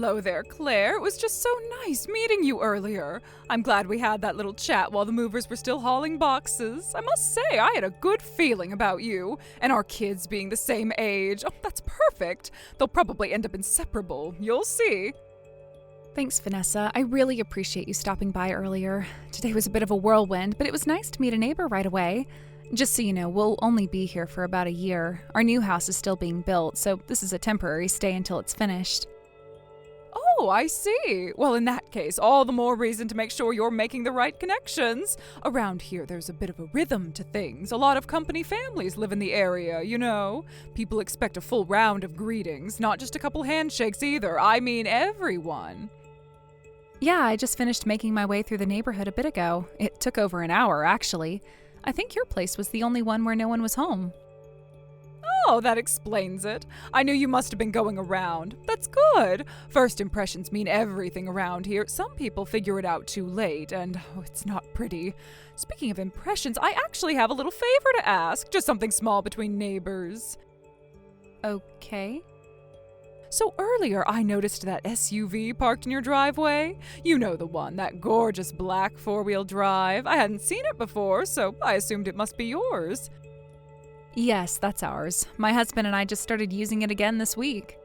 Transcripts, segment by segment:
Hello there, Claire. It was just so nice meeting you earlier. I'm glad we had that little chat while the movers were still hauling boxes. I must say, I had a good feeling about you, and our kids being the same age. Oh, that's perfect. They'll probably end up inseparable. You'll see. Thanks, Vanessa. I really appreciate you stopping by earlier. Today was a bit of a whirlwind, but it was nice to meet a neighbor right away. Just so you know, we'll only be here for about a year. Our new house is still being built, so this is a temporary stay until it's finished. Oh, I see. Well, in that case, all the more reason to make sure you're making the right connections. Around here, there's a bit of a rhythm to things. A lot of company families live in the area, you know. People expect a full round of greetings, not just a couple handshakes either. I mean everyone. Yeah, I just finished making my way through the neighborhood a bit ago. It took over an hour, actually. I think your place was the only one where no one was home. Oh, that explains it. I knew you must have been going around. That's good. First impressions mean everything around here. Some people figure it out too late, and it's not pretty. Speaking of impressions, I actually have a little favor to ask. Just something small between neighbors. Okay. So earlier, I noticed that SUV parked in your driveway. You know the one, that gorgeous black four-wheel drive. I hadn't seen it before, so I assumed it must be yours. Yes, that's ours. My husband and I just started using it again this week.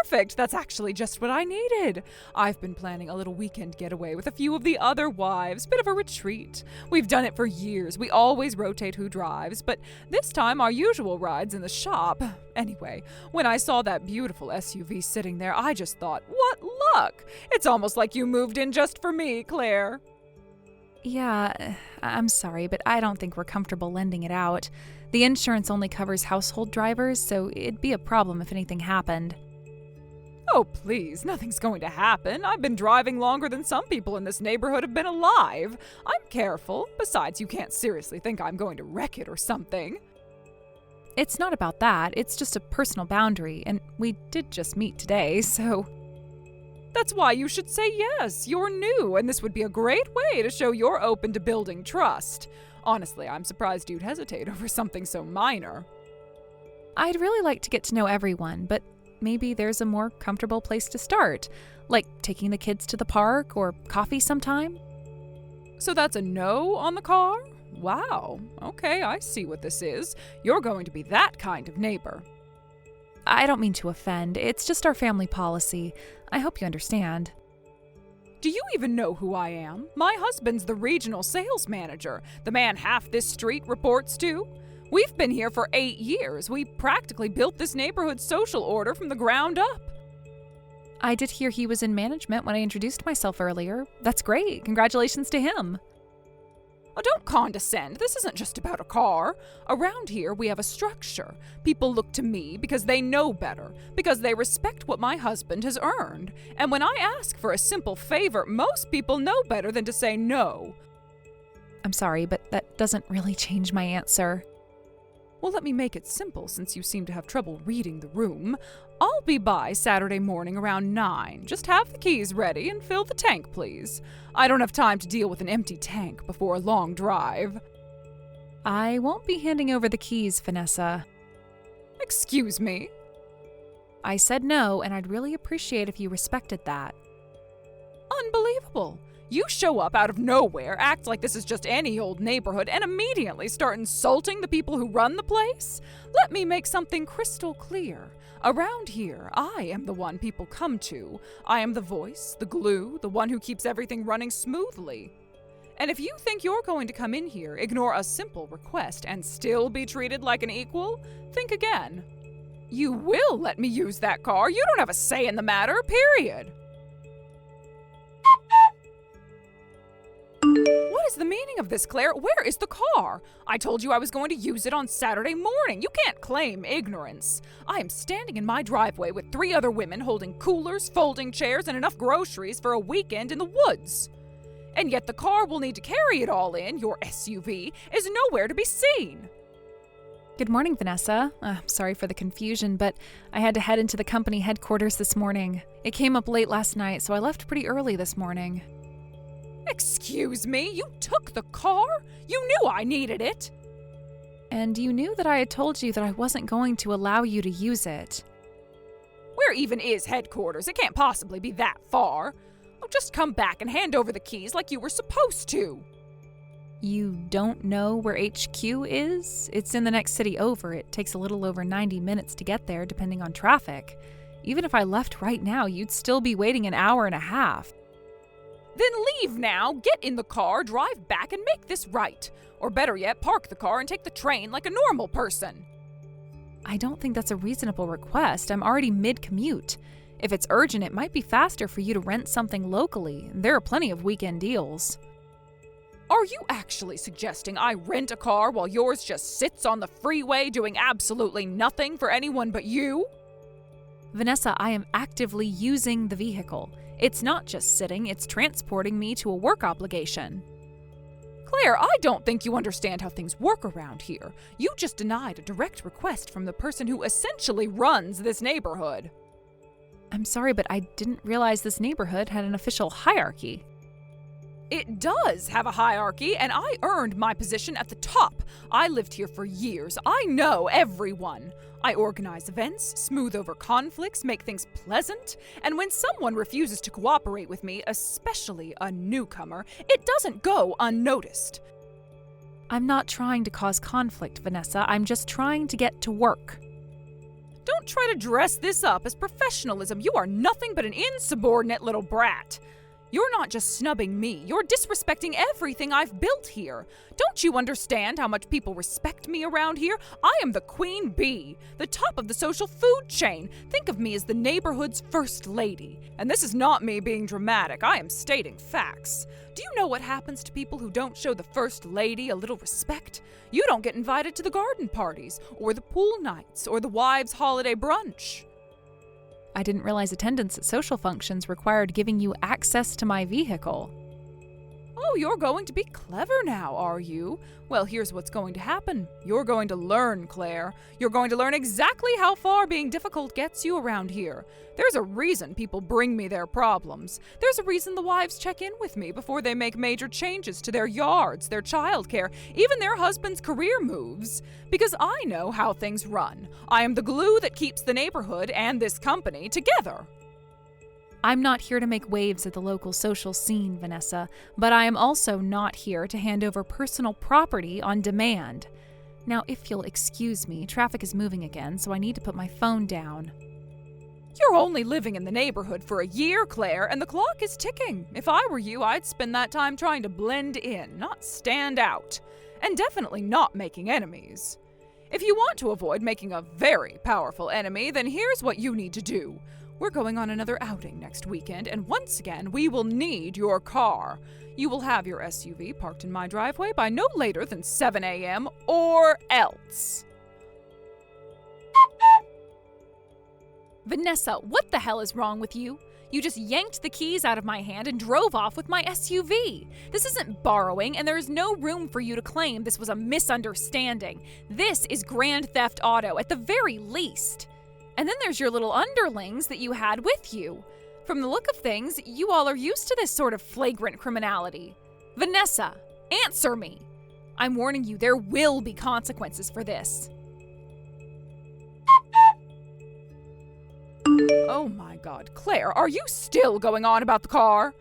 Perfect! That's actually just what I needed. I've been planning a little weekend getaway with a few of the other wives, bit of a retreat. We've done it for years. We always rotate who drives, but this time our usual ride's in the shop. Anyway, when I saw that beautiful SUV sitting there, I just thought, what luck! It's almost like you moved in just for me, Claire. Yeah, I'm sorry, but I don't think we're comfortable lending it out. The insurance only covers household drivers, so it'd be a problem if anything happened. Oh, please, nothing's going to happen. I've been driving longer than some people in this neighborhood have been alive. I'm careful. Besides, you can't seriously think I'm going to wreck it or something. It's not about that. It's just a personal boundary, and we did just meet today, so... That's why you should say yes. You're new, and this would be a great way to show you're open to building trust. Honestly, I'm surprised you'd hesitate over something so minor. I'd really like to get to know everyone, but maybe there's a more comfortable place to start, like taking the kids to the park or coffee sometime. So that's a no on the car? Wow. Okay, I see what this is. You're going to be that kind of neighbor. I don't mean to offend. It's just our family policy. I hope you understand. Do you even know who I am? My husband's the regional sales manager, the man half this street reports to. We've been here for 8 years. We practically built this neighborhood's social order from the ground up. I did hear he was in management when I introduced myself earlier. That's great. Congratulations to him. Oh, don't condescend. This isn't just about a car. Around here, we have a structure. People look to me because they know better, because they respect what my husband has earned. And when I ask for a simple favor, most people know better than to say no. I'm sorry, but that doesn't really change my answer. Well, let me make it simple since you seem to have trouble reading the room. I'll be by Saturday morning around 9. Just have the keys ready and fill the tank, please. I don't have time to deal with an empty tank before a long drive. I won't be handing over the keys, Vanessa. Excuse me? I said no, and I'd really appreciate if you respected that. Unbelievable. You show up out of nowhere, act like this is just any old neighborhood, and immediately start insulting the people who run the place? Let me make something crystal clear. Around here, I am the one people come to. I am the voice, the glue, the one who keeps everything running smoothly. And if you think you're going to come in here, ignore a simple request, and still be treated like an equal, think again. You will let me use that car. You don't have a say in the matter, period. What is the meaning of this, Claire? Where is the car? I told you I was going to use it on Saturday morning. You can't claim ignorance. I am standing in my driveway with 3 other women holding coolers, folding chairs, and enough groceries for a weekend in the woods. And yet the car we'll need to carry it all in, your SUV, is nowhere to be seen. Good morning, Vanessa. Sorry for the confusion, but I had to head into the company headquarters this morning. It came up late last night, so I left pretty early this morning. Excuse me? You took the car? You knew I needed it. And you knew that I had told you that I wasn't going to allow you to use it. Where even is headquarters? It can't possibly be that far. Oh, just come back and hand over the keys like you were supposed to. You don't know where HQ is? It's in the next city over. It takes a little over 90 minutes to get there, depending on traffic. Even if I left right now, you'd still be waiting an hour and a half. Then leave now, get in the car, drive back, and make this right. Or better yet, park the car and take the train like a normal person. I don't think that's a reasonable request. I'm already mid-commute. If it's urgent, it might be faster for you to rent something locally. There are plenty of weekend deals. Are you actually suggesting I rent a car while yours just sits on the freeway doing absolutely nothing for anyone but you? Vanessa, I am actively using the vehicle. It's not just sitting, it's transporting me to a work obligation. Claire, I don't think you understand how things work around here. You just denied a direct request from the person who essentially runs this neighborhood. I'm sorry, but I didn't realize this neighborhood had an official hierarchy. It does have a hierarchy, and I earned my position at the top. I lived here for years. I know everyone. I organize events, smooth over conflicts, make things pleasant, and when someone refuses to cooperate with me, especially a newcomer, it doesn't go unnoticed. I'm not trying to cause conflict, Vanessa. I'm just trying to get to work. Don't try to dress this up as professionalism. You are nothing but an insubordinate little brat. You're not just snubbing me, you're disrespecting everything I've built here. Don't you understand how much people respect me around here? I am the queen bee, the top of the social food chain. Think of me as the neighborhood's first lady. And this is not me being dramatic, I am stating facts. Do you know what happens to people who don't show the first lady a little respect? You don't get invited to the garden parties, or the pool nights, or the wives' holiday brunch. I didn't realize attendance at social functions required giving you access to my vehicle. Oh, you're going to be clever now, are you? Well, here's what's going to happen. You're going to learn, Claire. You're going to learn exactly how far being difficult gets you around here. There's a reason people bring me their problems. There's a reason the wives check in with me before they make major changes to their yards, their childcare, even their husband's career moves. Because I know how things run. I am the glue that keeps the neighborhood and this company together. I'm not here to make waves at the local social scene, Vanessa, but I am also not here to hand over personal property on demand. Now, if you'll excuse me, traffic is moving again, so I need to put my phone down. You're only living in the neighborhood for a year, Claire, and the clock is ticking. If I were you, I'd spend that time trying to blend in, not stand out. And definitely not making enemies. If you want to avoid making a very powerful enemy, then here's what you need to do. We're going on another outing next weekend, and once again, we will need your car. You will have your SUV parked in my driveway by no later than 7 a.m. or else. Vanessa, what the hell is wrong with you? You just yanked the keys out of my hand and drove off with my SUV. This isn't borrowing, and there is no room for you to claim this was a misunderstanding. This is grand theft auto, at the very least. And then there's your little underlings that you had with you. From the look of things, you all are used to this sort of flagrant criminality. Vanessa, answer me. I'm warning you, there will be consequences for this. Oh my God, Claire, are you still going on about the car?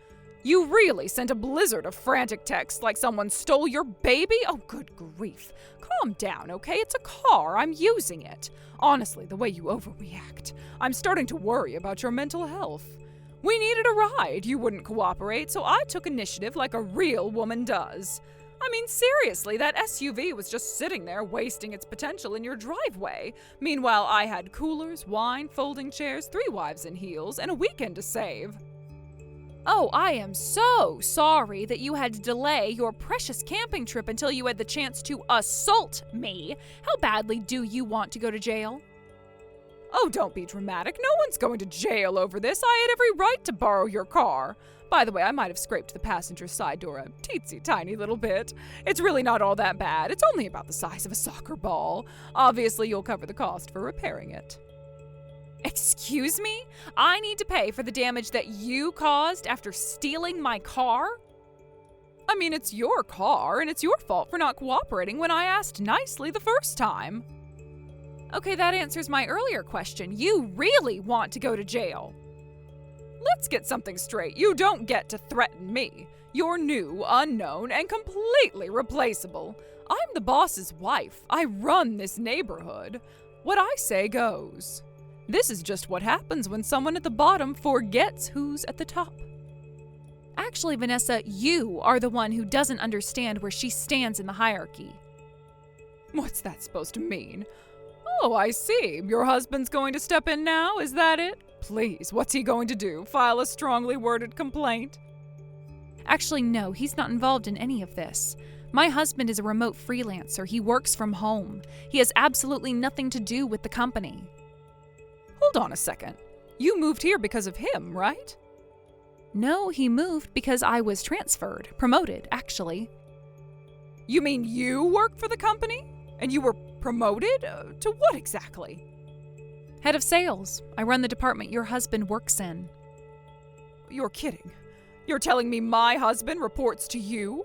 You really sent a blizzard of frantic texts like someone stole your baby? Oh, good grief. Calm down, okay? It's a car. I'm using it. Honestly, the way you overreact, I'm starting to worry about your mental health. We needed a ride. You wouldn't cooperate, so I took initiative like a real woman does. I mean, seriously, that SUV was just sitting there wasting its potential in your driveway. Meanwhile, I had coolers, wine, folding chairs, 3 wives in heels, and a weekend to save. Oh, I am so sorry that you had to delay your precious camping trip until you had the chance to assault me. How badly do you want to go to jail? Oh, don't be dramatic. No one's going to jail over this. I had every right to borrow your car. By the way, I might have scraped the passenger side door a teensy tiny little bit. It's really not all that bad. It's only about the size of a soccer ball. Obviously, you'll cover the cost for repairing it. Excuse me? I need to pay for the damage that you caused after stealing my car? I mean, it's your car, and it's your fault for not cooperating when I asked nicely the first time. Okay, that answers my earlier question. You really want to go to jail. Let's get something straight. You don't get to threaten me. You're new, unknown, and completely replaceable. I'm the boss's wife. I run this neighborhood. What I say goes. This is just what happens when someone at the bottom forgets who's at the top. Actually, Vanessa, you are the one who doesn't understand where she stands in the hierarchy. What's that supposed to mean? Oh, I see. Your husband's going to step in now, is that it? Please, what's he going to do? File a strongly worded complaint? Actually, no, he's not involved in any of this. My husband is a remote freelancer. He works from home. He has absolutely nothing to do with the company. Hold on a second. You moved here because of him, right? No, he moved because I was transferred. Promoted, actually. You mean you work for the company? And you were promoted? To what exactly? Head of sales. I run the department your husband works in. You're kidding. You're telling me my husband reports to you?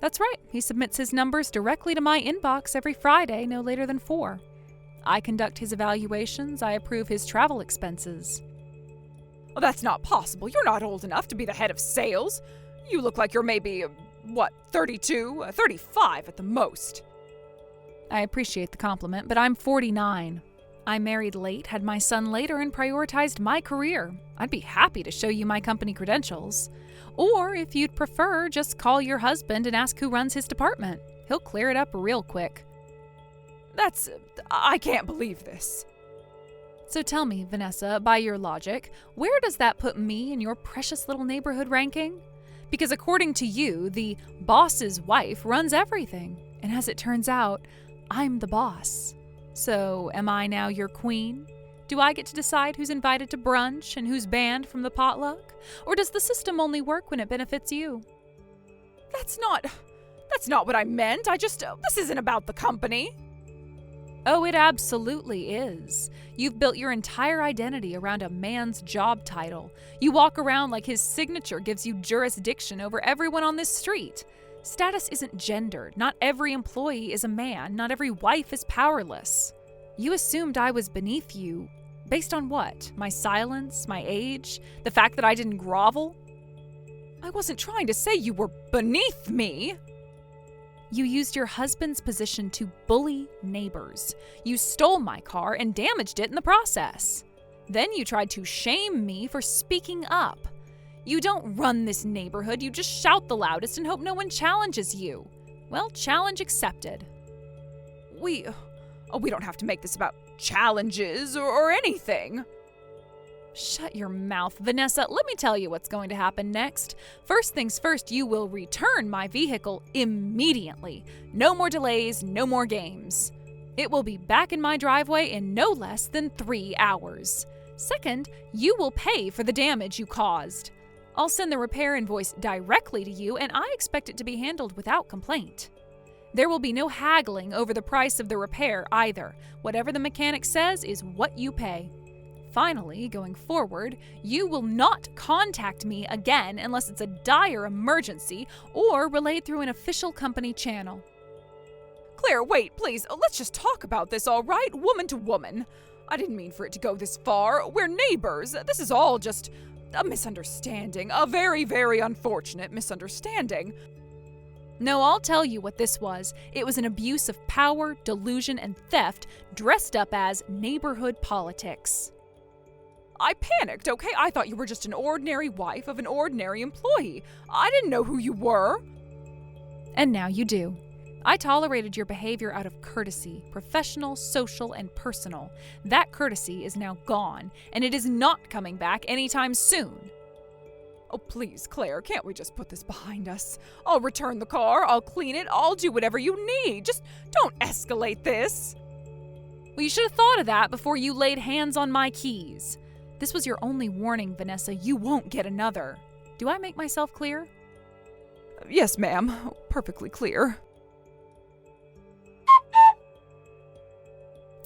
That's right. He submits his numbers directly to my inbox every Friday, no later than 4. I conduct his evaluations. I approve his travel expenses. Well, that's not possible. You're not old enough to be the head of sales. You look like you're maybe, 32, 35 at the most. I appreciate the compliment, but I'm 49. I married late, had my son later, and prioritized my career. I'd be happy to show you my company credentials. Or, if you'd prefer, just call your husband and ask who runs his department. He'll clear it up real quick. I can't believe this. So tell me, Vanessa, by your logic, where does that put me in your precious little neighborhood ranking? Because according to you, the boss's wife runs everything. And as it turns out, I'm the boss. So, am I now your queen? Do I get to decide who's invited to brunch and who's banned from the potluck? Or does the system only work when it benefits you? That's not what I meant. This isn't about the company. Oh, it absolutely is. You've built your entire identity around a man's job title. You walk around like his signature gives you jurisdiction over everyone on this street. Status isn't gendered. Not every employee is a man. Not every wife is powerless. You assumed I was beneath you. Based on what? My silence? My age? The fact that I didn't grovel? I wasn't trying to say you were beneath me. You used your husband's position to bully neighbors. You stole my car and damaged it in the process. Then you tried to shame me for speaking up. You don't run this neighborhood, you just shout the loudest and hope no one challenges you. Well, challenge accepted. We don't have to make this about challenges or anything. Shut your mouth, Vanessa. Let me tell you what's going to happen next. First things first, you will return my vehicle immediately. No more delays, no more games. It will be back in my driveway in no less than 3 hours. Second, you will pay for the damage you caused. I'll send the repair invoice directly to you, and I expect it to be handled without complaint. There will be no haggling over the price of the repair either. Whatever the mechanic says is what you pay. Finally, going forward, you will not contact me again unless it's a dire emergency or relayed through an official company channel. Claire, wait, please. Let's just talk about this, all right? Woman to woman. I didn't mean for it to go this far. We're neighbors. This is all just a misunderstanding. A very, very unfortunate misunderstanding. No, I'll tell you what this was. It was an abuse of power, delusion, and theft dressed up as neighborhood politics. I panicked, okay? I thought you were just an ordinary wife of an ordinary employee. I didn't know who you were. And now you do. I tolerated your behavior out of courtesy, professional, social, and personal. That courtesy is now gone, and it is not coming back anytime soon. Oh, please, Claire, can't we just put this behind us? I'll return the car, I'll clean it, I'll do whatever you need. Just don't escalate this. Well, you should have thought of that before you laid hands on my keys. This was your only warning, Vanessa. You won't get another. Do I make myself clear? Yes, ma'am. Perfectly clear.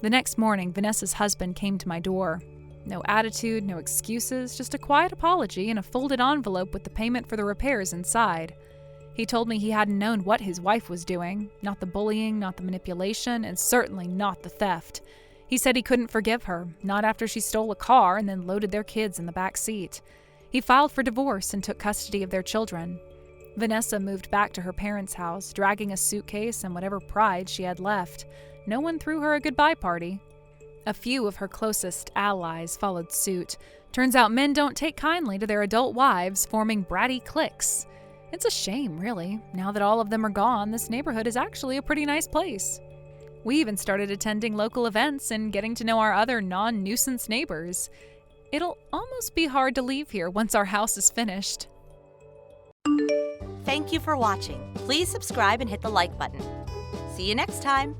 The next morning, Vanessa's husband came to my door. No attitude, no excuses, just a quiet apology and a folded envelope with the payment for the repairs inside. He told me he hadn't known what his wife was doing, not the bullying, not the manipulation, and certainly not the theft. He said he couldn't forgive her, not after she stole a car and then loaded their kids in the back seat. He filed for divorce and took custody of their children. Vanessa moved back to her parents' house, dragging a suitcase and whatever pride she had left. No one threw her a goodbye party. A few of her closest allies followed suit. Turns out men don't take kindly to their adult wives forming bratty cliques. It's a shame, really. Now that all of them are gone, this neighborhood is actually a pretty nice place. We even started attending local events and getting to know our other non-nuisance neighbors. It'll almost be hard to leave here once our house is finished. Thank you for watching. Please subscribe and hit the like button. See you next time.